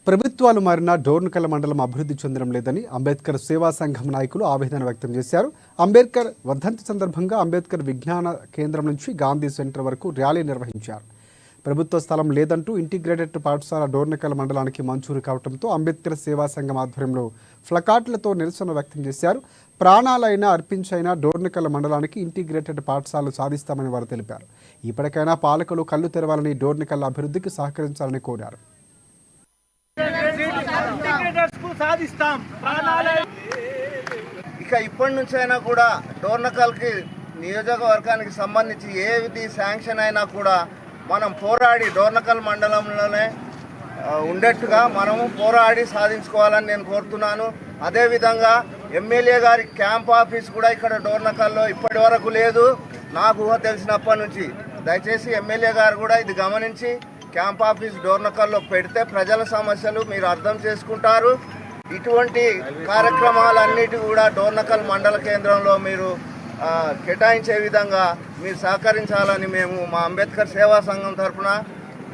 ప్రభుత్వాలు మారిన డోర్నకల్ మండలం అభివృద్ధి చెందడం లేదని అంబేద్కర్ సేవా సంఘం నాయకులు ఆవేదన వ్యక్తం చేశారు. అంబేద్కర్ వర్ధంతి సందర్భంగా అంబేద్కర్ విజ్ఞాన కేంద్రం నుంచి గాంధీ సెంటర్ వరకు ర్యాలీ నిర్వహించారు. ప్రభుత్వ స్థలం లేదంటూ ఇంటిగ్రేటెడ్ పాఠశాల డోర్నకల్ మండలానికి మంజూరు కావడంతో అంబేద్కర్ సేవా సంఘం ఆధ్వర్యంలో ఫ్లకార్డులతో నిరసన వ్యక్తం చేశారు. ప్రాణాలైనా అర్పించైనా డోర్నకల్ మండలానికి ఇంటిగ్రేటెడ్ పాఠశాలలు సాధిస్తామని వారు తెలిపారు. ఇప్పటికైనా పాలకులు కళ్ళు తెరవాలని, డోర్నకల్ అభివృద్ధికి సహకరించాలని కోరారు. ఇక ఇప్పటి నుంచైనా కూడా డోర్నకల్కి నియోజకవర్గానికి సంబంధించి ఏది శాంక్షన్ అయినా కూడా మనం పోరాడి డోర్నకల్ మండలంలోనే ఉండేట్టుగా మనము పోరాడి సాధించుకోవాలని నేను కోరుతున్నాను. అదేవిధంగా ఎమ్మెల్యే గారి క్యాంప్ ఆఫీస్ కూడా ఇక్కడ డోర్నకల్లో ఇప్పటి వరకు లేదు. నాకు ఊహ తెలిసినప్పటి నుంచి దయచేసి ఎమ్మెల్యే గారు కూడా ఇది గమనించి క్యాంప్ ఆఫీస్ డోర్నకల్లో పెడితే ప్రజల సమస్యలు మీరు అర్థం చేసుకుంటారు. ఇటువంటి కార్యక్రమాలన్నిటి కూడా డోర్నకల్ మండల కేంద్రంలో మీరు కేటాయించే విధంగా మీరు సహకరించాలని మేము మా అంబేద్కర్ సేవా సంఘం తరఫున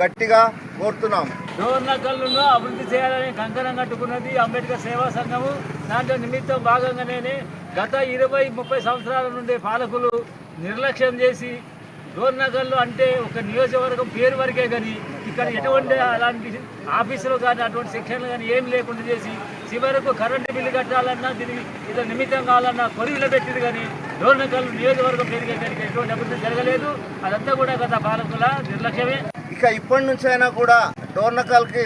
గట్టిగా కోరుతున్నాము. డోర్నకల్లులో అభివృద్ధి చేయాలని కంకణం కట్టుకున్నది అంబేద్కర్ సేవా సంఘము. దాంట్లో నిమిత్తం భాగంగానే గత 20-30 సంవత్సరాల నుండి పాలకులు నిర్లక్ష్యం చేసి డోర్నకల్లు అంటే ఒక నియోజకవర్గం పేరు వరకే కానీ ఇక్కడ ఎటువంటి అలాంటి ఆఫీసులు కానీ అటువంటి సెక్షన్లు కానీ ఏం లేకుండా చేసి చివరకు కరెంటు బిల్లు కట్టాలన్నా దీనికి ఇతర నిమిత్తం కావాలన్నా కొరీలు పెట్టింది. కానీ డోర్నకల్లు నియోజకవర్గం పెరిగే కానీ ఎటువంటి అభివృద్ధి జరగలేదు. అదంతా కూడా గత పాలకుల నిర్లక్ష్యమే. ఇక ఇప్పటి నుంచైనా కూడా డోర్నకల్కి